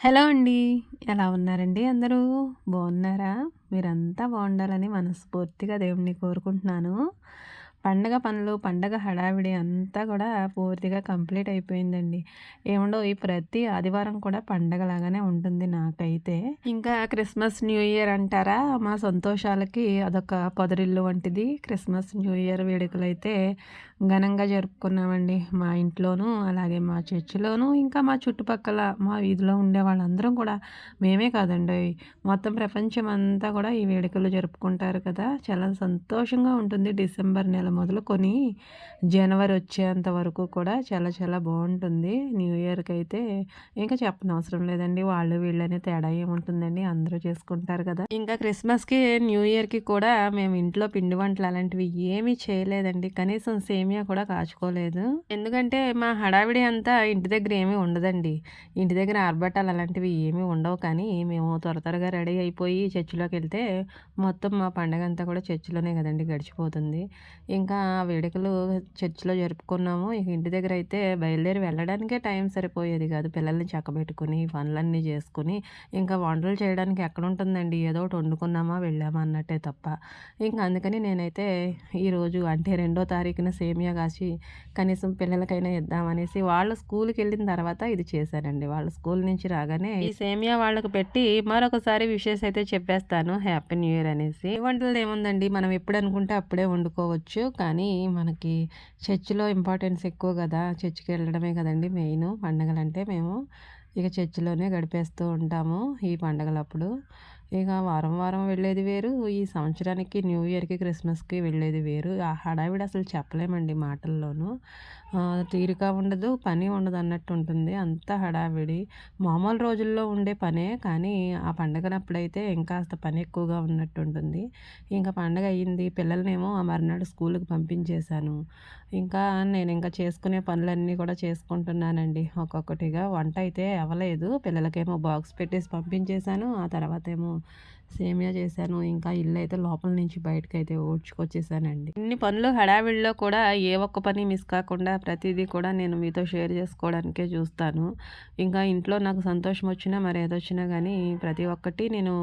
Hello అండి. ఎలా ఉన్నారండి అందరూ? బాగున్నారా? మీరంతా బాగుండాలని మనస్ఫూర్తిగా దేవుడిని కోరుకుంటున్నాను. పండగ పనులు, పండగ హడావిడి అంతా కూడా పూర్తిగా కంప్లీట్ అయిపోయిందండి. ఈ ప్రతి ఆదివారం కూడా పండగలాగానే ఉంటుంది నాకైతే. ఇంకా క్రిస్మస్, న్యూ ఇయర్ అంటారా? మా సంతోషాలకి అదొక పొదరిల్లు వంటిది. క్రిస్మస్, న్యూ ఇయర్ వేడుకలైతే ఘనంగా జరుపుకున్నామండి. మా ఇంట్లోనూ, అలాగే మా చర్చిలోనూ, ఇంకా మా చుట్టుపక్కల మా వీధిలో ఉండే వాళ్ళందరం కూడా మేమే కాదండోయ్! మొత్తం ప్రపంచం అంతా కూడా ఈ వేడుకలు జరుపుకుంటారు కదా! చాలా సంతోషంగా ఉంటుంది. డిసెంబర్ నెల మొదలుకొని జనవరి వచ్చేంత వరకు కూడా చాలా చాలా బావుంటుంది. న్యూ ఇయర్‌కైతే ఇంకా చెప్పనవసరం లేదండి. వాళ్ళు వీళ్ళనే తేడా ఏముంటుందండి. అందరూ చేసుకుంటారు కదా! ఇంకా క్రిస్మస్‌కి, న్యూ ఇయర్‌కి కూడా మేము ఇంట్లో పిండి వంటలు అలాంటివి ఏమీ చేయలేదండి. కనీసం సేమియా కూడా కాచుకోలేదు. ఎందుకంటే మా హడావిడి అంతా ఇంటి దగ్గర ఏమీ ఉండదండి. ఇంటి దగ్గర ఆర్భాటాలు అలాంటివి ఏమీ ఉండవు. కానీ మేము త్వరగా రెడీ అయిపోయి చర్చిలోకెళ్తే మొత్తం మా పండగంతా కూడా చర్చిలోనే కదండీ గడిచిపోతుంది. ఇంకా వేడుకలు చర్చిలో జరుపుకున్నాము. ఇక ఇంటి దగ్గరైతే బయలుదేరి వెళ్ళడానికే టైం సరిపోయేది కాదు. పిల్లల్ని చక్కబెట్టుకొని, పనులన్నీ చేసుకొని, ఇంకా వంటలు చేయడానికి ఎక్కడుంటుందండి. ఏదో ఒకటి వండుకున్నామా, వెళ్ళామా అన్నట్టే తప్ప. ఇంక అందుకని నేనైతే ఈరోజు అంటే 2వ తారీఖున సేమియా కాసి కనీసం పిల్లలకైనా ఇద్దామనేసి వాళ్ళు స్కూలుకెళ్ళిన తర్వాత ఇది చేశానండి. వాళ్ళు స్కూల్ నుంచి రాగానే ఈ సేమియా వాళ్ళకి పెట్టి మరొకసారి విషెస్ అయితే చెప్పేస్తాను. హ్యాపీ న్యూ ఇయర్ అనేసి. ఈ వంటలదేముందండి, మనం ఎప్పుడనుకుంటే అప్పుడే వండుకోవచ్చు. కానీ మనకి చర్చిలో ఇంపార్టెన్స్ ఎక్కువ గదా! చర్చికెళ్ళడమే కదండీ మెయిను పండగలంటే. మేము ఇక చర్చిలోనే గడిపేస్తూ ఉంటాము ఈ పండగలప్పుడు. ఇక వారం వెళ్ళేది వేరు. ఈ సంవత్సరానికి న్యూ ఇయర్‌కి, క్రిస్మస్‌కి వెళ్ళేది వేరు. ఆ హడావిడి అసలు చెప్పలేమండి మాటల్లోను. తీరిక ఉండదు, పని ఉండదన్నట్టు ఉంటుంది. అంత హడావిడి. మామూలు రోజుల్లో ఉండే పనే, కానీ ఆ పండగలప్పుడైతే ఇంకాస్త పని ఎక్కువగా ఉన్నట్టుంటుంది. ఇంక పండగ అయ్యింది. పిల్లలనేమో ఆ మర్నాడు స్కూలుకి పంపించేశాను. ఇంకా నేనింక చేసుకునే పనులన్నీ కూడా చేసుకుంటున్నానండి ఒక్కొక్కటిగా. వంట అయితే అవ్వలేదు. పిల్లలకేమో బాక్స్ పెట్టేసి పంపించేశాను. ఆ తర్వాతేమో సేమియా చేశాను. ఇంకా ఇల్లయితే లోపల నుంచి బయటకైతే ఊడ్చుకొచ్చేసానండి. ఇన్ని పనులు హడావిడిలో కూడా ఏ ఒక్క పని మిస్ కాకుండా ప్రతీదీ కూడా నేను మీతో షేర్ చేసుకోవడానికే చూస్తాను. ఇంకా ఇంట్లో నాకు సంతోషం వచ్చినా, మరేదొచ్చినా గానీ ప్రతి ఒక్కటి నేను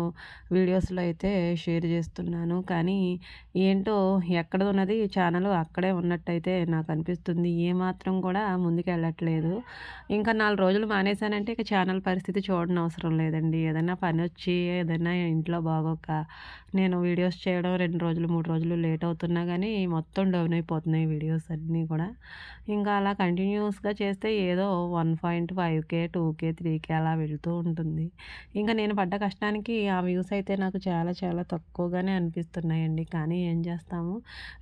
వీడియోస్‌లో అయితే షేర్ చేస్తున్నాను. కానీ ఏంటో ఎక్కడున్నది ఛానల్ అక్కడే ఉన్నట్టయితే నాకనిపిస్తుంది. ఏమాత్రం కూడా ముందుకెళ్ళట్లేదు. ఇంకా 4 రోజులు మానేశానంటే ఇక ఛానల్ పరిస్థితి చూడనవసరం లేదండి. ఏదైనా పనొచ్చి, ఏదైనా ఇంట్లో బాగోక నేను వీడియోస్ చేయడం 2 రోజులు, 3 రోజులు లేట్ అవుతున్నా గానీ మొత్తం డౌన్ అయిపోతున్నాయి వీడియోస్ అన్నీ కూడా. ఇంకా అలా కంటిన్యూయస్‌గా చేస్తే ఏదో 1.5K, 2K, 3K అలా వెళ్తూ ఉంటుంది. ఇంకా నేను పడ్డ కష్టానికి ఆ వ్యూస్ అయితే నాకు చాలా చాలా తక్కువగానే అనిపిస్తున్నాయండి. కానీ ఏం చేస్తాము,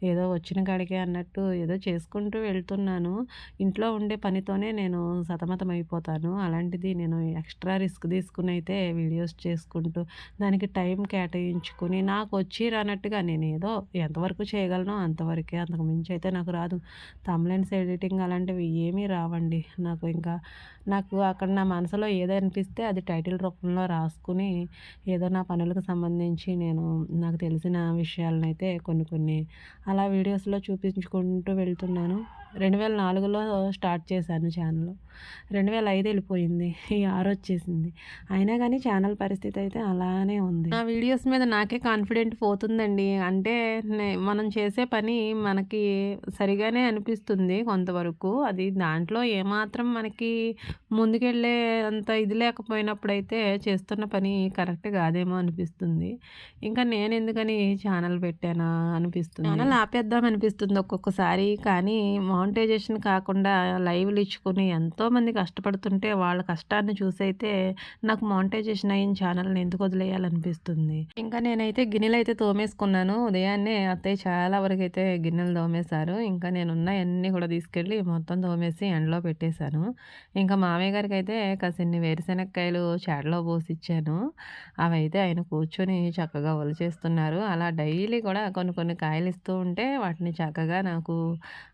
ఏదో వచ్చిన కాడికే అన్నట్టు ఏదో చేసుకుంటూ వెళ్తున్నాను. ఇంట్లో ఉండే పనితోనే నేను సతమతమైపోతాను. అలాంటిది నేను ఎక్స్‌ట్రా రిస్క్ తీసుకొనైతే వీడియోస్ చేసుకుంటూ, దానికి టైం కేటాయించుకొని, నాకొచ్చి రానట్టుగా నేనేదో ఎంతవరకు చేయగలనో అంతవరకే. అంతకు మించి అయితే నాకు రాదు. థంబ్‌నెయిల్స్ ఎడిటింగ్ అలాంటివి ఏమీ రావండి. నాకు అక్కడ నా మనసులో ఏదనిపిస్తే అది టైటిల్ రూపంలో రాసుకొని, ఏదో నా పనులకు సంబంధించి నాకు తెలిసిన విషయాలనైతే కొన్ని కొన్ని అలా వీడియోస్‌లో చూపించుకుంటూ వెళ్తున్నాను. 2004లో స్టార్ట్ చేశాను ఛానల్. 2005 ఎళ్ళిపోయింది. ఈ 6 వచ్చేసింది. అయినా గానీ ఛానల్ పరిస్థితి అయితే అలానే ఉంది. నా వీడియోస్ మీద నాకే కాన్ఫిడెంట్ పోతుందండి. అంటే మనం చేసే పని మనకి సరిగానే అనిపిస్తుంది కొంతవరకు. అది దాంట్లో ఏమాత్రం మనకి ముందుకెళ్ళే అంత ఇది లేకపోయినప్పుడైతే చేస్తున్న పని కరెక్ట్ కాదేమో అనిపిస్తుంది. ఇంకా నేనెందుకని ఛానల్ పెట్టానా అనిపిస్తుంది. ఛానల్ ఆపేద్దాం అనిపిస్తుంది ఒక్కొక్కసారి. కానీ మానిటైజేషన్ కాకుండా లైవ్‌లు ఇచ్చుకొని ఎంతోమంది కష్టపడుతుంటే వాళ్ళ కష్టాన్ని చూసైతే నాకు మానిటైజేషన్ అయిన ఛానల్‌ని ఎందుకు వదిలేయాలనిపిస్తుంది. ఇంకా నేనైతే గిన్నెలైతే తోమేసుకున్నాను. ఉదయాన్నే అత్తయ్య చాలా వరకైతే గిన్నెలు తోమేశారు. ఇంకా నేనున్నయన్నీ కూడా తీసుకెళ్ళి మొత్తం తోమేసి ఎండలో పెట్టేశాను. ఇంకా మామయ్య గారికైతే కాసిన్ని వేరుశెనక్కాయలు చాడలో పోసిచ్చాను. అవైతే ఆయన కూర్చొని చక్కగా ఒలిచేస్తున్నారు. అలా డైలీ కూడా కొన్ని కొన్ని కాయలు ఇస్తూ ఉంటే వాటిని చక్కగా నాకు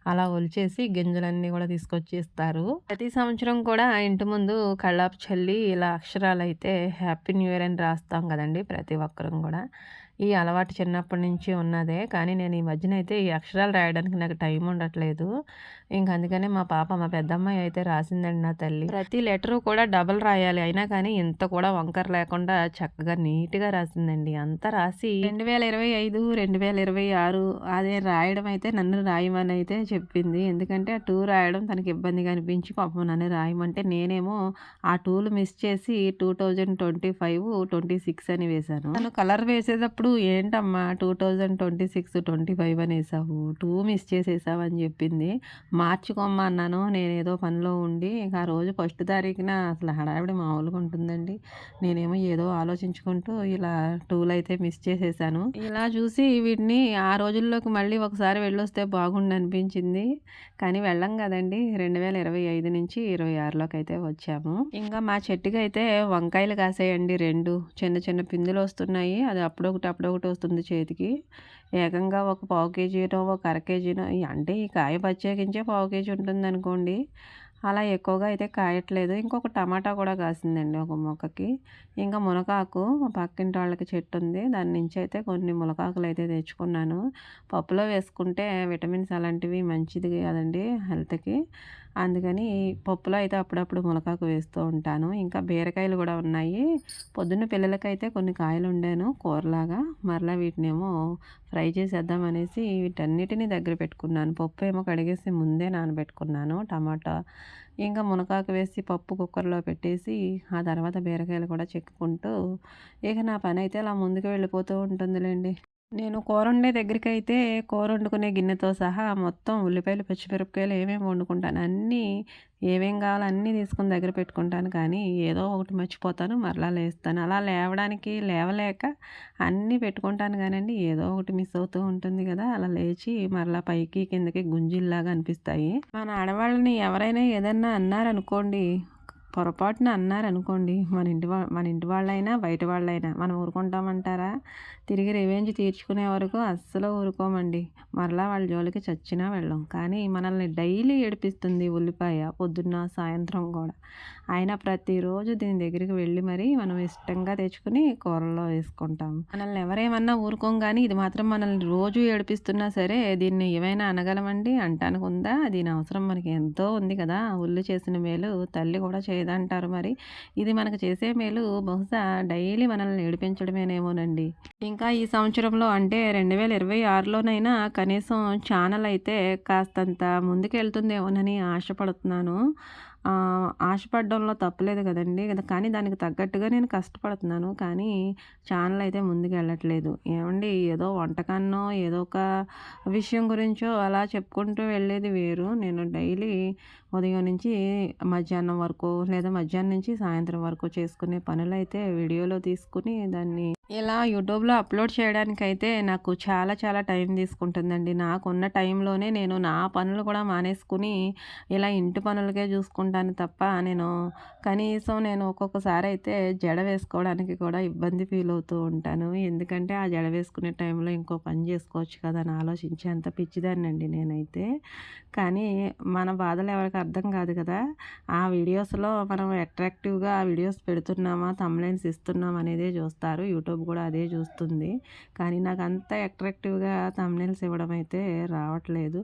అలా ఒలిచేసి గింజలన్నీ కూడా తీసుకొచ్చి ఇస్తారు. ప్రతి సంవత్సరం కూడా ఇంటి ముందు కల్లాపు చల్లి ఇలా అక్షరాలైతే హ్యాపీ న్యూ ఇయర్ అని రాస్తాం కదండీ ప్రతి ఒక్కరం కూడా. ఈ అలవాటు చిన్నప్పటి నుంచి ఉన్నదే. కానీ నేను ఈ మధ్యన అయితే ఈ అక్షరాలు రాయడానికి నాకు టైం ఉండట్లేదు. ఇంక అందుకనే మా పెద్దమ్మాయి అయితే రాసిందండి నా తల్లి. ప్రతి లెటరు కూడా డబుల్ రాయాలి. అయినా కానీ ఇంత కూడా వంకర లేకుండా చక్కగా నీట్‌గా రాసిందండి. అంతా రాసి 2025, 2026 అదే రాయడం అయితే నన్ను రాయమనైతే చెప్పింది. ఎందుకంటే ఆ 2 రాయడం తనకి ఇబ్బందిగా అనిపించి పాపం నన్ను రాయమంటే నేనేమో ఆ 2లు మిస్ చేసి 2025, 26 అని వేశాను. తను కలర్ వేసేటప్పుడు ఏంటమ్మా 2026, 25 అని వేసావు. 2 మిస్ చేసేసావు అని చెప్పింది. మార్చుకోమ్మా అన్నాను. నేనేదో పనిలో ఉండి ఇక ఆ రోజు ఫస్ట్ తారీఖున అసలు హడావిడి మామూలుగా ఉంటుందండి. నేనేమో ఏదో ఆలోచించుకుంటూ ఇలా 2లైతే మిస్ చేసేసాను. ఇలా చూసి వీటిని ఆ రోజుల్లోకి మళ్ళీ ఒకసారి వెళ్ళొస్తే బాగుండనిపించింది. కానీ వెళ్ళం కదండీ. 2025 నుంచి 26లోకైతే వచ్చాము. ఇంకా మా చెట్టుకైతే వంకాయలు కాసాయండి 2. చిన్న చిన్న పిందులొస్తున్నాయి. అది అప్పుడొకటి వస్తుంది చేతికి. ఏకంగా ఒక పావు కేజీనో, ఒక అర కేజీనో అంటే ఈ కాయ ప్రత్యేకించే పావు కేజీ ఉంటుందనుకోండి. అలా ఎక్కువగా అయితే కాయట్లేదు. ఇంకొక టమాటా కూడా కాసిందండి ఒక మొక్కకి. ఇంకా మునగాకు మా పక్కింటి వాళ్ళకి చెట్టు ఉంది. దాని నుంచి అయితే కొన్ని మునగాకులు అయితే తెచ్చుకున్నాను. పప్పులో వేసుకుంటే విటమిన్స్ అలాంటివి మంచిది కదండీ హెల్త్‌కి. అందుకని పప్పులో అయితే అప్పుడప్పుడు మునగాకు వేస్తూ ఉంటాను. ఇంకా బీరకాయలు కూడా ఉన్నాయి. పొద్దున్న పిల్లలకైతే కొన్ని కాయలు వండాను కూరలాగా. మరలా వీటినేమో ఫ్రై చేసేద్దాం అనేసి వీటన్నిటిని దగ్గర పెట్టుకున్నాను. పప్పు ఏమో కడిగేసి ముందే నానబెట్టుకున్నాను. టమాటా ఇంకా మునగాకు వేసి పప్పు కుక్కర్‌లో పెట్టేసి ఆ తర్వాత బీరకాయలు కూడా చెక్కుకుంటూ ఇక నా పనైతే అలా ముందుకు వెళ్ళిపోతూ ఉంటుందిలెండి. నేను కూరొండే దగ్గరికైతే కూరొండుకునే గిన్నెతో సహా మొత్తం ఉల్లిపాయలు, పచ్చిమిరపకాయలు ఏమేమి వండుకుంటాను అన్నీ ఏమేం కావాలో అన్నీ తీసుకొని దగ్గర పెట్టుకుంటాను. కానీ ఏదో ఒకటి మర్చిపోతాను. మరలా లేస్తాను. అలా లేవడానికి లేవలేక అన్నీ పెట్టుకుంటాను గానండి ఏదో ఒకటి మిస్ అవుతూ ఉంటుంది కదా! అలా లేచి మరలా పైకి, కిందకి గుంజీల్లాగా అనిపిస్తాయి. మన ఆడవాళ్ళని ఎవరైనా ఏదన్నా అన్నారనుకోండి పొరపాటున అన్నారనుకోండి మన ఇంటి వాళ్ళైనా, బయట వాళ్ళైనా మనం ఊరుకుంటామంటారా? తిరిగి రివెంజ్ తీర్చుకునే వరకు అస్సలు ఊరుకోమండి. మరలా వాళ్ళ జోలికి చచ్చినా వెళ్ళం. కానీ మనల్ని డైలీ ఏడిపిస్తుంది ఉల్లిపాయ పొద్దున్న, సాయంత్రం కూడా. అయినా ప్రతిరోజు దీని దగ్గరికి వెళ్ళి మరీ మనం ఇష్టంగా తెచ్చుకుని కూరల్లో వేసుకుంటాం. మనల్ని ఎవరేమన్నా ఊరుకోం గానీ ఇది మాత్రం మనల్ని రోజు ఏడిపిస్తున్నా సరే దీన్ని ఏమైనా అనగలమండి? అంటానికి ఉందా? దీని అవసరం మనకి ఎంతో ఉంది కదా! ఉల్లి చేసిన మేలు తల్లి కూడా చేయదంటారు మరి. ఇది మనకు చేసే మేలు బహుశా డైలీ మనల్ని ఏడిపించడమేనేమోనండి. ఇంకా ఈ సంవత్సరంలో అంటే 2026లోనైనా కనీసం ఛానల్ అయితే కాస్తంత ముందుకెళ్తుందేమోనని ఆశపడుతున్నాను. ఆశపడడంలో తప్పులేదు కదండీ! కానీ దానికి తగ్గట్టుగా నేను కష్టపడుతున్నాను. కానీ ఛానల్ అయితే ముందుకెళ్ళట్లేదు. ఏవండీ ఏదో వంటకాన్నో, ఏదో ఒక విషయం గురించో అలా చెప్పుకుంటూ వెళ్ళేది వేరు. నేను డైలీ ఉదయం నుంచి మధ్యాహ్నం వరకు లేదా మధ్యాహ్నం నుంచి సాయంత్రం వరకు చేసుకునే పనులైతే వీడియోలో తీసుకుని దాన్ని ఇలా యూట్యూబ్‌లో అప్‌లోడ్ చేయడానికైతే నాకు చాలా చాలా టైం తీసుకుంటుందండి. నాకున్న టైంలోనే నేను నా పనులు కూడా మానేసుకుని ఇలా ఇంటి పనులకే చూసుకుంటాను తప్ప కనీసం నేను ఒక్కొక్కసారి అయితే జడ వేసుకోవడానికి కూడా ఇబ్బంది ఫీల్ అవుతూ ఉంటాను. ఎందుకంటే ఆ జడ వేసుకునే టైంలో ఇంకో పని చేసుకోవచ్చు కదా అని ఆలోచించేంత పిచ్చిదాన్నండి నేనైతే. కానీ మన బాధలు ఎవరికీ అర్థం కాదు కదా! ఆ వీడియోస్‌లో మనం అట్రాక్టివ్‌గా ఆ వీడియోస్ పెడుతున్నామా, థంబ్‌నెయిల్స్ ఇస్తున్నామా అనేదే చూస్తారు. యూట్యూబ్ కూడా అదే చూస్తుంది. కానీ నాకంత అట్రాక్టివ్‌గా థంబ్‌నెయిల్స్ ఇవ్వడం అయితే రావట్లేదు.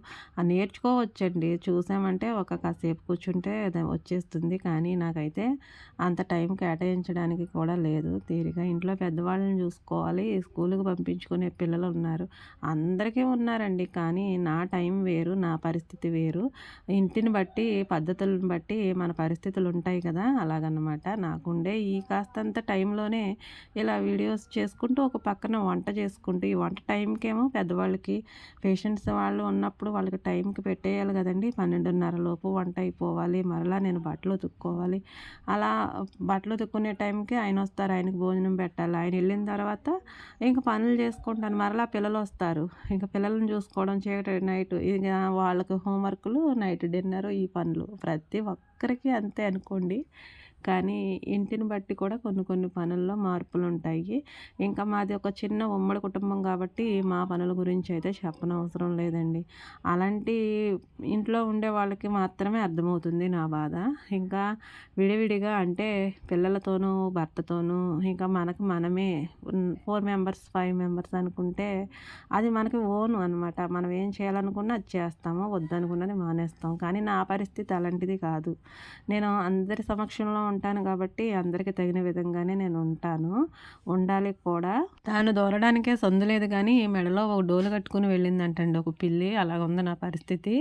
నేర్చుకోవచ్చండి. చూసామంటే కాసేపు కూర్చుంటే అది వచ్చేస్తుంది. కానీ నాకైతే అంత టైం కేటాయించడానికి కూడా లేదు తీరిక. ఇంట్లో పెద్దవాళ్ళని చూసుకోవాలి. స్కూలుకి పంపించుకునే పిల్లలున్నారు. అందరికీ ఉన్నారండి. కానీ నా టైం వేరు, నా పరిస్థితి వేరు. ఇంటిని బట్టి, పద్ధతులను బట్టి మన పరిస్థితులు ఉంటాయి కదా! అలాగనమాట. నాకుండే ఈ కాస్తంత టైంలోనే ఇలా వీడియోస్ చేసుకుంటూ, ఒక పక్కన వంట చేసుకుంటూ, ఈ వంట టైంకేమో పెద్దవాళ్ళకి పేషెంట్స్ వాళ్ళు ఉన్నప్పుడు వాళ్ళకి టైంకి పెట్టేయాలి కదండీ! 12:30 లోపు వంట అయిపోవాలి. మరలా నేను బట్టలు ఉతుక్కోవాలి. అలా బట్టలు ఉతుక్కునే టైంకి ఆయనొస్తారు. ఆయనకి భోజనం పెట్టాలి. ఆయన వెళ్ళిన తర్వాత ఇంక పనులు చేసుకుంటాను. మరలా పిల్లలొస్తారు. ఇంక పిల్లల్ని చూసుకోవడం నైట్ ఇక వాళ్ళకి హోంవర్కులు, నైట్ డిన్నరు ఈ పనులు. ప్రతి ఒక్కరికి అంతే అనుకోండి. కానీ ఇంటిని బట్టి కూడా కొన్ని కొన్ని పనుల్లో మార్పులుంటాయి. ఇంకా మాది ఒక చిన్న ఉమ్మడి కుటుంబం కాబట్టి మా పనుల గురించి అయితే చెప్పనవసరం లేదండి. అలాంటి ఇంట్లో ఉండే వాళ్ళకి మాత్రమే అర్థమవుతుంది నా బాధ. ఇంకా విడివిడిగా అంటే పిల్లలతోనూ, భర్తతోనూ ఇంకా మనకు మనమే 4 మెంబర్స్, 5 మెంబర్స్ అనుకుంటే అది మనకి ఓను అనమాట. మనం ఏం చేయాలనుకున్నా అది చేస్తాము. వద్దనుకున్నది మానేస్తాం. కానీ నా పరిస్థితి అలాంటిది కాదు. నేను అందరి సమక్షంలో ఉంటాను కాబట్టి అందరికి తగిన విధంగానే నేను ఉంటాను. ఉండాలి కూడా. తాను దూరడానికే సందు లేదు కానీ మెడలో ఒక డోలు కట్టుకుని వెళ్ళిందంటండి ఒక పిల్లి. అలాగుంది నా పరిస్థితి.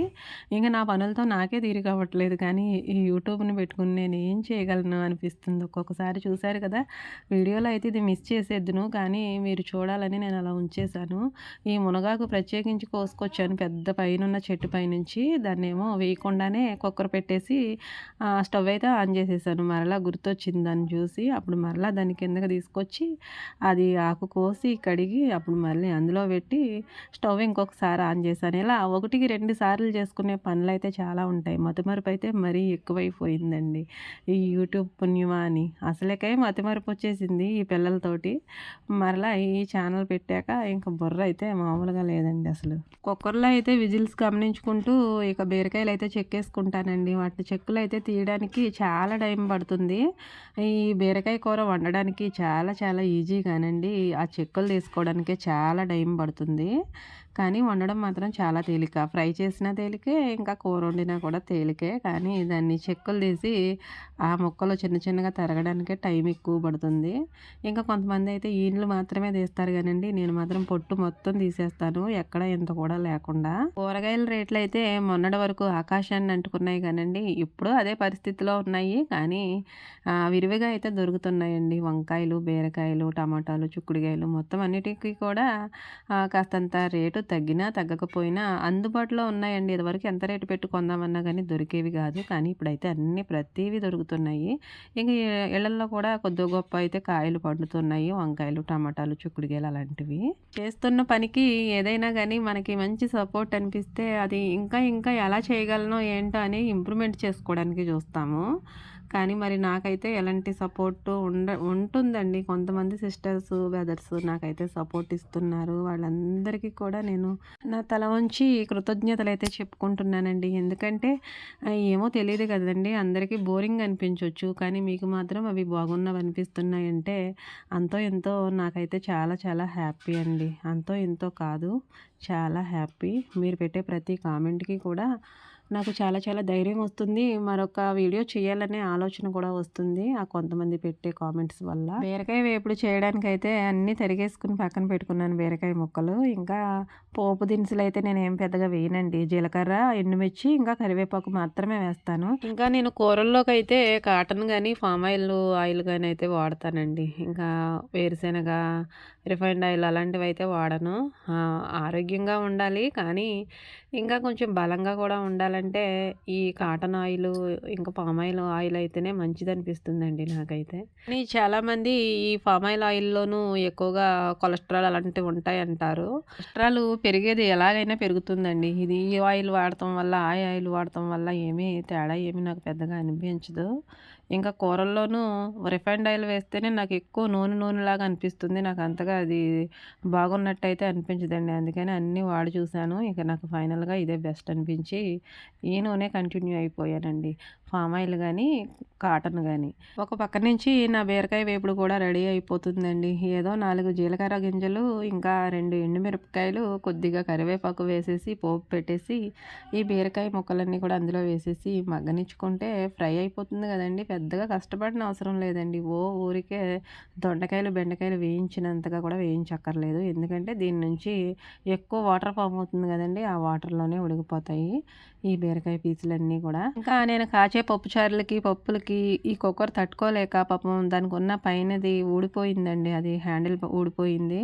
ఇంక నా పనులతో నాకే తీరిక అవ్వట్లేదు కానీ ఈ యూట్యూబ్‌ని పెట్టుకొని నేను ఏం చేయగలను అనిపిస్తుంది ఒక్కొక్కసారి. చూసారు కదా! వీడియోలో అయితే ఇది మిస్ చేసేద్దును కానీ మీరు చూడాలని నేను అలా ఉంచేశాను. ఈ మునగాకు ప్రత్యేకించి కోసుకొచ్చాను పెద్ద పైనున్న చెట్టు పైనుంచి. దాన్నేమో వేయకుండానే కుక్కర్ పెట్టేసి స్టవ్ అయితే ఆన్ చేసేసాను. మరలా గుర్తొచ్చింది దాన్ని చూసి. అప్పుడు మరలా దాన్ని కిందకి తీసుకొచ్చి అది ఆకు కోసి కడిగి అప్పుడు మళ్ళీ అందులో పెట్టి స్టవ్ ఇంకొకసారి ఆన్ చేశాను. ఇలా ఒకటికి 2 సార్లు చేసుకునే పనులైతే చాలా ఉంటాయి. మతిమరుపు అయితే మరీ ఎక్కువైపోయిందండి. ఈ యూట్యూబ్ పుణ్యమా అని. అసలకే మతిమరుపు వచ్చేసింది ఈ పిల్లలతోటి. మరలా ఈ ఛానల్ పెట్టాక ఇంక బుర్ర అయితే మామూలుగా లేదండి అసలు. కుక్కర్‌లో అయితే విజిల్స్ గమనించుకుంటూ ఇక బీరకాయలు అయితే చెక్కేసుకుంటానండి. వాటి చెక్కులు అయితే తీయడానికి చాలా టైం పడుతుంది. ఈ బీరకాయ కూర వండడానికి చాలా చాలా ఈజీగానండి. ఆ చెక్కులు తీసుకోవడానికే చాలా టైం పడుతుంది. కానీ వండడం మాత్రం చాలా తేలిక. ఫ్రై చేసినా తేలికే, ఇంకా కూర వండినా కూడా తేలికే. కానీ దాన్ని చెక్కులు తీసి ఆ ముక్కలు చిన్న చిన్నగా తరగడానికే టైం ఎక్కువ పడుతుంది. ఇంకా కొంతమంది అయితే ఈనెలు మాత్రమే తీస్తారు కానండి, నేను మాత్రం పొట్టు మొత్తం తీసేస్తాను. ఎక్కడ ఇంత కూడా లేకుండా. కూరగాయల రేట్లు అయితే మొన్నటి వరకు ఆకాశాన్ని అంటుకున్నాయి కానండి, ఇప్పుడు అదే పరిస్థితిలో ఉన్నాయి. కానీ విరివిగా అయితే దొరుకుతున్నాయండి. వంకాయలు, బీరకాయలు, టమాటాలు, చిక్కుడుకాయలు మొత్తం అన్నిటికీ కూడా కాస్తంత రేటు తగ్గినా తగ్గకపోయినా అందుబాటులో ఉన్నాయండి. ఇదివరకు ఎంత రేటు పెట్టి కొందామన్నా కానీ దొరికేవి కాదు. కానీ ఇప్పుడైతే అన్నీ ప్రతీవి దొరుకుతున్నాయి. ఇంక ఇళ్ళల్లో కూడా కొద్దో గొప్ప అయితే కాయలు పండుతున్నాయి. వంకాయలు, టమాటాలు, చిక్కుడుకాయలు అలాంటివి. చేస్తున్న పనికి ఏదైనా కానీ మనకి మంచి సపోర్ట్ అనిపిస్తే అది ఇంకా ఇంకా ఎలా చేయగలనో ఏంటో అని ఇంప్రూవ్‌మెంట్ చేసుకోవడానికి చూస్తాము. కానీ మరి నాకైతే ఎలాంటి సపోర్టు ఉంటుందండి. కొంతమంది సిస్టర్స్, బ్రదర్స్ నాకైతే సపోర్ట్ ఇస్తున్నారు. వాళ్ళందరికీ కూడా నేను నా తల వంచి కృతజ్ఞతలైతే చెప్పుకుంటున్నానండి. ఎందుకంటే ఏమో తెలీదు కదండీ! అందరికీ బోరింగ్ అనిపించొచ్చు. కానీ మీకు మాత్రం అవి బాగున్నవనిపిస్తున్నాయంటే అంతో ఎంతో నాకైతే చాలా చాలా హ్యాపీ అండి. అంతో ఎంతో కాదు, చాలా హ్యాపీ. మీరు పెట్టే ప్రతి కామెంట్‌కి కూడా నాకు చాలా చాలా ధైర్యం వస్తుంది. మరొక వీడియో చేయాలనే ఆలోచన కూడా వస్తుంది. ఆ కొంతమంది పెట్టే కామెంట్స్ వల్ల. బీరకాయ వేపుడు చేయడానికైతే అన్నీ తరిగేసుకుని పక్కన పెట్టుకున్నాను బీరకాయ ముక్కలు. ఇంకా పోపు దినుసులైతే నేనేం పెద్దగా వేయనండి. జీలకర్ర, ఎండుమిర్చి ఇంకా కరివేపాకు మాత్రమే వేస్తాను. ఇంకా నేను కూరల్లోకైతే కాటన్ గానీ, పామ్ ఆయిల్ గానీ అయితే వాడతానండి. ఇంకా వేరుశెనగ, రిఫైన్డ్ ఆయిల్ అలాంటివైతే వాడను. ఆరోగ్యంగా ఉండాలి కానీ ఇంకా కొంచెం బలంగా కూడా ఉండాలంటే ఈ కాటన్ ఆయిలు, ఇంకా పామ్ ఆయిల్ అయితేనే మంచిదనిపిస్తుందండి నాకైతే. కానీ చాలామంది ఈ పామ్ ఆయిల్‌లోనూ ఎక్కువగా కొలెస్ట్రాల్ అలాంటివి ఉంటాయంటారు. కొలెస్ట్రాల్ పెరిగేది ఎలాగైనా పెరుగుతుందండి. ఇది ఈ ఆయిల్ వాడటం వల్ల, ఆ ఆయిల్ వాడటం వల్ల ఏమీ తేడా ఏమీ నాకు పెద్దగా అనిపించదు. ఇంకా కూరల్లోనూ రిఫైన్డ్ ఆయిల్ వేస్తేనే నాకు ఎక్కువ నూనెలాగా అనిపిస్తుంది. నాకు అంతగా అది బాగున్నట్టయితే అనిపించదండి. అందుకని అన్నీ వాడి చూశాను. ఇక నాకు ఫైనల్‌గా ఇదే బెస్ట్ అనిపించి ఈ నూనె కంటిన్యూ అయిపోయానండి. పామ్ ఆయిల్ గానీ, కాటన్ గానీ. ఒక పక్క నుంచి నా బీరకాయ వేపుడు కూడా రెడీ అయిపోతుందండి. ఏదో 4 జీలకర్ర గింజలు, ఇంకా 2 ఎండుమిరపకాయలు, కొద్దిగా కరివేపాకు వేసేసి పోపు పెట్టేసి ఈ బీరకాయ ముక్కలన్నీ కూడా అందులో వేసేసి మగ్గనిచ్చుకుంటే ఫ్రై అయిపోతుంది కదండీ! పెద్దగా కష్టపడిన అవసరం లేదండి. ఊరికే దొండకాయలు, బెండకాయలు వేయించినంతగా కూడా వేయించక్కర్లేదు. ఎందుకంటే దీని నుంచి ఎక్కువ వాటర్ ఫామ్ అవుతుంది కదండీ! ఆ వాటర్‌లోనే ఉడికిపోతాయి ఈ బీరకాయ పీసులన్నీ కూడా. ఇంకా నేను కాచే పప్పుచారులకి, పప్పులకి ఈ కుక్కర్ తట్టుకోలేక పాపం దానికున్న పైనది ఊడిపోయిందండి. అది హ్యాండిల్ ఊడిపోయింది.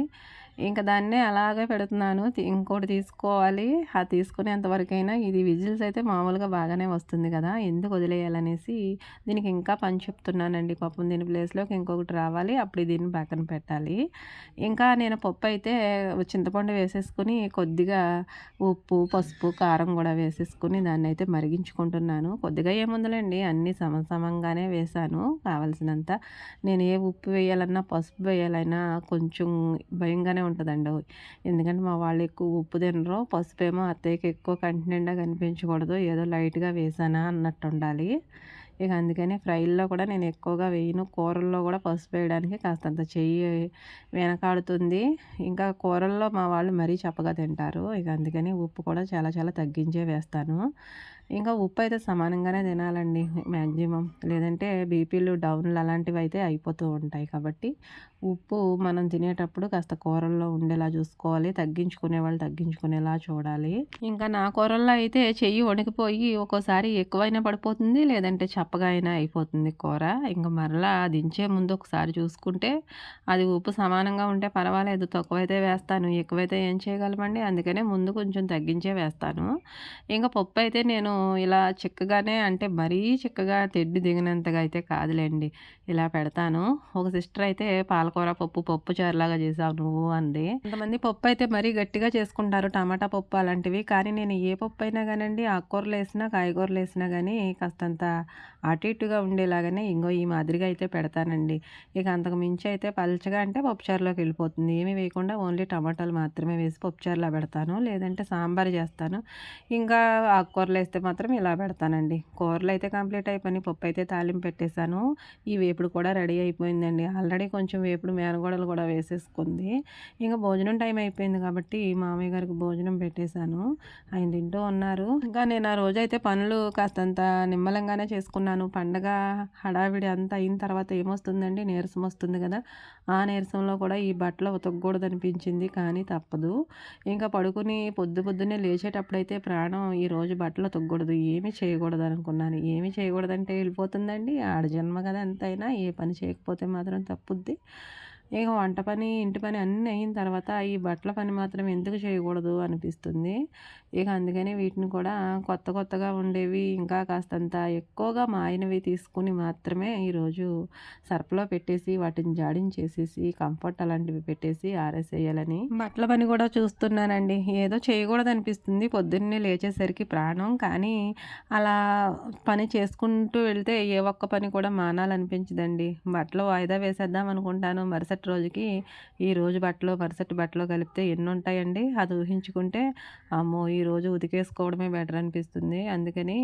ఇంక దాన్నే అలాగే పెడుతున్నాను. ఇంకోటి తీసుకోవాలి. అది తీసుకునేంత వరకైనా ఇది విజిల్స్ అయితే మామూలుగా బాగానే వస్తుంది కదా! ఎందుకు వదిలేయాలనేసి దీనికి ఇంకా పని చెప్తున్నానండి. పాపం దీని ప్లేస్‌లోకి ఇంకొకటి రావాలి. అప్పుడు దీన్ని పక్కన పెట్టాలి. ఇంకా నేను పప్పయితే చింతపండు వేసేసుకొని కొద్దిగా ఉప్పు, పసుపు, కారం గూడా వేసేసుకొని దాన్నయితే మరిగించుకుంటున్నాను. కొద్దిగా ఏముందిలేండి అన్నీ సమంగానే వేశాను కావాల్సినంత. నేను ఏ ఉప్పు వేయాలన్నా, పసుపు వేయాలన్నా కొంచెం భయంగానే ఉంటదండోయ్! ఎందుకంటే మా వాళ్ళు ఎక్కువ ఉప్పు తినరు. పసుపేమో అత్తయ్యకి ఎక్కువ కంటి నిండా కనిపించకూడదు. ఏదో లైట్‌గా వేశానా అన్నట్టుండాలి. ఇక అందుకని ఫ్రైల్లో కూడా నేను ఎక్కువగా వేయను. కూరల్లో కూడా పసుపు వేయడానికి కాస్తంత చెయ్యి వెనకాడుతుంది. ఇంకా కూరల్లో మా వాళ్ళు మరీ చప్పగా తింటారు. ఇక అందుకని ఉప్పు కూడా చాలా చాలా తగ్గించే వేస్తాను. ఇంకా ఉప్పు అయితే సమానంగానే తినాలండి మ్యాక్సిమం. లేదంటే బీపీలు, డౌన్‌లు అలాంటివైతే అయిపోతూ ఉంటాయి. కాబట్టి ఉప్పు మనం తినేటప్పుడు కాస్త కూరల్లో ఉండేలా చూసుకోవాలి. తగ్గించుకునేవాళ్ళు తగ్గించుకునేలా చూడాలి. ఇంకా నా కూరల్లో అయితే చెయ్యి వణికిపోయి ఒక్కోసారి ఎక్కువైనా పడిపోతుంది. లేదంటే చప్పగా అయినా అయిపోతుంది కూర. ఇంక మరలా దించే ముందు ఒకసారి చూసుకుంటే అది ఉప్పు సమానంగా ఉంటే పర్వాలేదు. తక్కువైతే వేస్తాను. ఎక్కువైతే ఏం చేయగలమండి. అందుకనే ముందు కొంచెం తగ్గించే వేస్తాను. ఇంక పప్పయితే నేను ఇలా చిక్కగానే అంటే మరీ చిక్కగా తెడ్డు దిగనంతగా అయితే కాదులెండి. ఇలా పెడతాను. ఒక సిస్టర్ అయితే పాలకూర పప్పు, పప్పు చారులాగా చేసావు నువ్వు అంది. కొంతమంది పప్పయితే మరీ గట్టిగా చేసుకుంటారు. టమాటా పప్పు అలాంటివి. కానీ నేను ఏ పప్పయినా గానండి ఆకుకూరలేసినా, కాయగూరలేసినా గానీ కాస్తంత అటు ఇటుగా ఉండేలాగానే ఇంగో ఈ మాదిరిగా అయితే పెడతానండి. ఇక అంతకు మించి అయితే పల్చగా అంటే పప్పుచారులోకి వెళ్ళిపోతుంది. ఏమి వేయకుండా ఓన్లీ టమాటాలు మాత్రమే వేసి పప్పుచారులా పెడతాను. లేదంటే సాంబార్ చేస్తాను. ఇంకా ఆకుకూరలేస్తే మాత్రం ఇలా పెడతానండి. కూరలయితే కంప్లీట్ అయిపోయినాయి. పప్పయితే తాలింపు పెట్టేశాను. ఈ వేపుడు కూడా రెడీ అయిపోయిందండి. ఆల్రెడీ కొంచెం వేపుడు మేనకోడలు కూడా వేసేసుకుంది. ఇంక భోజనం టైం అయిపోయింది కాబట్టి మామయ్య గారికి భోజనం పెట్టేశాను. ఆయన తింటూ ఉన్నారు. ఇంకా నేను ఆ రోజైతే పనులు కాస్తంత నిమ్మలంగానే చేసుకున్నాను. పండగ హడావిడి అంతా అయిన తర్వాత ఏమొస్తుందండి నీరసం వస్తుంది కదా! ఆ నీరసంలో కూడా ఈ బట్టలు ఉతకకూడదనిపించింది. కానీ తప్పదు. ఇంకా పడుకుని పొద్దున్నే లేచేటప్పుడైతే ప్రాణం ఈరోజు బట్టలు ఉతకకూడదు, ఏమీ చేయకూడదు అనుకున్నాను. ఏమీ చేయకూడదంటే వెళ్ళిపోతుందండి. ఆడ జన్మ కదా ఎంతైనా. ఏ పని చేయకపోతే మాత్రం తప్పుద్ది. ఇక వంట పని, ఇంటి పని అన్నీ అయిన తర్వాత ఈ బట్టల పని మాత్రం ఎందుకు చేయకూడదు అనిపిస్తుంది. ఇక అందుకని వీటిని కూడా కొత్తగా ఉండేవి ఇంకా కాస్తంత ఎక్కువగా మాయినవి తీసుకొని మాత్రమే ఈరోజు సర్ఫ్‌లో పెట్టేసి వాటిని జాడించేసేసి కంఫర్ట్ అలాంటివి పెట్టేసి ఆరేసేయాలని బట్టల పని కూడా చూస్తున్నానండి. ఏదో చేయకూడదనిపిస్తుంది పొద్దున్నే లేచేసరికి ప్రాణం. కానీ అలా పని చేసుకుంటూ వెళ్తే ఏ ఒక్క పని కూడా మానాలనిపించదండి. బట్టలు వాయిదా వేసేద్దాం అనుకుంటాను. మరుసటి రోజుకి ఈరోజు బట్టలు, మరుసటి బట్టలు కలిపితే ఎన్నుంటాయండి. అది ఊహించుకుంటే అమ్మో! ఈరోజు ఉతికేసుకోవడమే బెటర్ అనిపిస్తుంది. అందుకని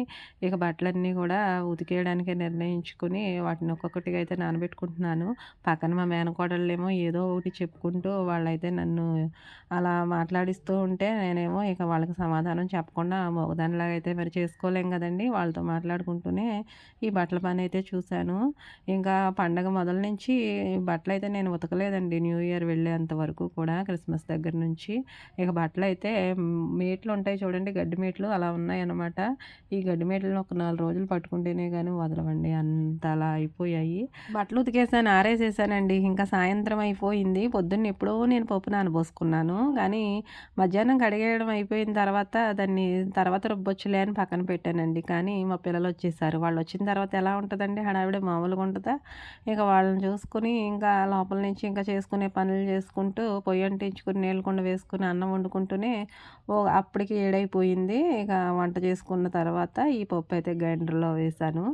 ఇక బట్టలన్నీ కూడా ఉతికేయడానికే నిర్ణయించుకొని వాటిని ఒక్కొక్కటిగా అయితే నానబెట్టుకుంటున్నాను. పక్కన మా మేనకోడళ్ళేమో ఏదో ఒకటి చెప్పుకుంటూ వాళ్ళైతే నన్ను అలా మాట్లాడిస్తూ ఉంటే నేనేమో ఇక వాళ్ళకి సమాధానం చెప్పకుండా మగదానిలాగా అయితే మరి చేసుకోలేం కదండీ! వాళ్ళతో మాట్లాడుకుంటూనే ఈ బట్టల పని అయితే చూశాను. ఇంకా పండగ మొదలు నుంచి బట్టలైతే నేను ఉతకలేదండి. న్యూ ఇయర్ వెళ్ళేంత వరకు కూడా క్రిస్మస్ దగ్గర నుంచి. ఇక బట్టలైతే మేట్లు ఉంటాయి చూడండి గడ్డి మేట్లు అలా ఉన్నాయన్నమాట. ఈ గడ్డి మేట్లను ఒక 4 రోజులు పట్టుకుంటేనే గానీ వదలవండి. అంతలా అయిపోయాయి. బట్టలు ఉతికేసాను, ఆరేసేసానండి. ఇంకా సాయంత్రం అయిపోయింది. పొద్దున్న ఎప్పుడో నేను పప్పు నానబోసుకున్నాను. కానీ మధ్యాహ్నం కడిగేయడం అయిపోయిన తర్వాత దాన్ని తర్వాత రుబ్బొచ్చులే అని పక్కన పెట్టానండి. కానీ మా పిల్లలొచ్చేసారు. వాళ్ళొచ్చిన తర్వాత ఎలా ఉంటదండి హడావిడి మామూలుగా ఉంటదా? ఇక వాళ్ళని చూసుకొని ఇంకా లోపల నుంచి ఇంకా చేసుకునే పనులు చేసుకుంటూ పొయ్యి అంటించుకొని నీళ్ళ కుండ వేసుకొని అన్నం వండుకుంటూనే అప్పటికి 7 అయిపోయింది. ఇక వంట చేసుకున్న తర్వాత ఈ పప్పయితే గ్రైండర్‌లో వేశాను.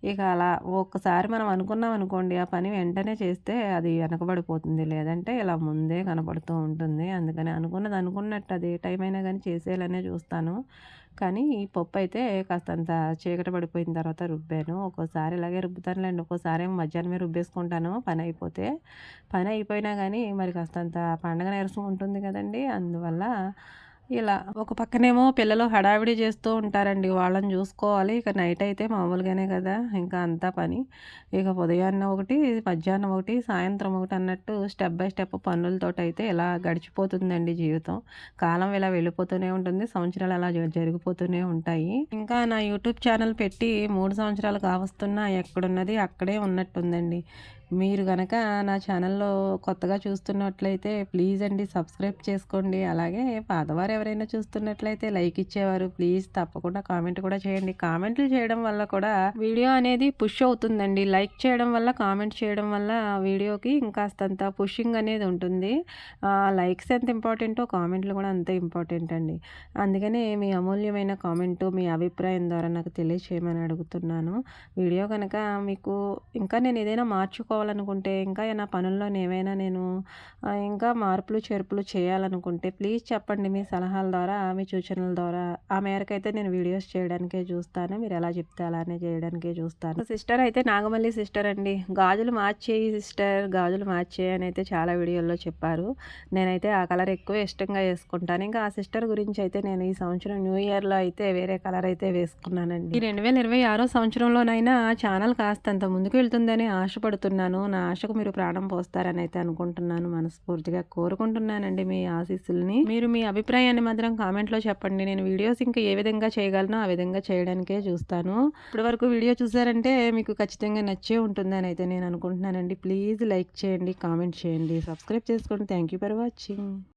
ఇక అలా ఒక్కసారి మనం అనుకున్నాం అనుకోండి ఆ పని వెంటనే చేస్తే అది వెనకబడిపోతుంది. లేదంటే ఇలా ముందే కనపడుతూ ఉంటుంది. అందుకని అనుకున్నది అనుకున్నట్టు అది ఏ టైం అయినా గానీ చేసేయాలనే చూస్తాను. కానీ ఈ పప్పయితే కాస్తంత చీకటి పడిపోయిన తర్వాత రుబ్బాను. ఒక్కోసారి ఇలాగే రుబ్బుతానులేండి. ఒక్కోసారేమో మధ్యాహ్నమే రుబ్బేసుకుంటాను పనయిపోతే. పనయిపోయినా గానీ మరి కాస్తంత పండగ నీరసం ఉంటుంది కదండీ! అందువల్ల ఇలా ఒక పక్కనేమో పిల్లలు హడావిడి చేస్తూ ఉంటారండి. వాళ్ళని చూసుకోవాలి. ఇక నైట్ అయితే మామూలుగానే కదా! ఇంకా అంతా పని. ఇక ఉదయాన్న ఒకటి, మధ్యాహ్నం ఒకటి, సాయంత్రం ఒకటి అన్నట్టు స్టెప్ బై స్టెప్ పనులతోటైతే ఇలా గడిచిపోతుందండి జీవితం. కాలం ఇలా వెళ్ళిపోతూనే ఉంటుంది. సంవత్సరాలు అలా జరిగిపోతూనే ఉంటాయి. ఇంకా నా యూట్యూబ్ ఛానల్ పెట్టి 3 సంవత్సరాలు కావస్తున్నా ఎక్కడున్నది అక్కడే ఉన్నట్టుందండి. మీరు గనక నా ఛానల్‌లో కొత్తగా చూస్తున్నట్లయితే ప్లీజ్ అండి సబ్స్క్రైబ్ చేసుకోండి. అలాగే పాతవారు ఎవరైనా చూస్తున్నట్లయితే లైక్ ఇచ్చేవారు ప్లీజ్ తప్పకుండా కామెంట్ కూడా చేయండి. కామెంట్లు చేయడం వల్ల కూడా వీడియో అనేది పుష్ అవుతుందండి. లైక్ చేయడం వల్ల, కామెంట్ చేయడం వల్ల వీడియోకి ఇంకాస్తంత పుషింగ్ అనేది ఉంటుంది. లైక్స్ ఎంత ఇంపార్టెంటో కామెంట్లు కూడా అంతే ఇంపార్టెంట్ అండి. అందుకని మీ అమూల్యమైన కామెంటు, మీ అభిప్రాయం ద్వారా నాకు తెలియచేయమని అడుగుతున్నాను. వీడియో కనుక మీకు ఇంకా నేను ఏదైనా మార్చుకోవాలనుకుంటే, ఇంకా నా పనుల్లో ఏమైనా నేను ఇంకా మార్పులు, చేర్పులు చేయాలనుకుంటే ప్లీజ్ చెప్పండి. మీ సలహాల ద్వారా, మీ సూచనల ద్వారా ఆ మేరకైతే నేను వీడియోస్ చేయడానికే చూస్తాను. మీరు ఎలా చెప్తే అలానే చేయడానికే చూస్తాను. సిస్టర్ అయితే నాగమల్లి సిస్టర్ అండి. గాజులు మార్చేయి సిస్టర్, గాజులు మార్చేయి అని అయితే చాలా వీడియోల్లో చెప్పారు. నేనైతే ఆ కలర్ ఎక్కువ ఇష్టంగా వేసుకుంటాను. ఇంకా ఆ సిస్టర్ గురించి అయితే నేను ఈ సంవత్సరం న్యూ ఇయర్‌లో అయితే వేరే కలర్ అయితే వేసుకున్నానండి. ఈ 2026 సంవత్సరంలోనైనా ఛానల్ కాస్తంత ముందుకు వెళ్తుందని ఆశపడుతున్నాను. నా ఆశకు మీరు ప్రాణం పోస్తారని అయితే అనుకుంటున్నాను. మనస్ఫూర్తిగా కోరుకుంటున్నానండి మీ ఆశీస్సుల్ని. మీరు మీ అభిప్రాయాన్ని మాత్రం కామెంట్‌లో చెప్పండి. నేను వీడియోస్ ఇంకా ఏ విధంగా చేయగలనో ఆ విధంగా చేయడానికే చూస్తాను. ఇప్పటివరకు వీడియో చూసారంటే మీకు ఖచ్చితంగా నచ్చే ఉంటుందని అయితే నేను అనుకుంటున్నానండి. ప్లీజ్ లైక్ చేయండి, కామెంట్ చేయండి, సబ్స్క్రైబ్ చేసుకోండి. Thank you for watching.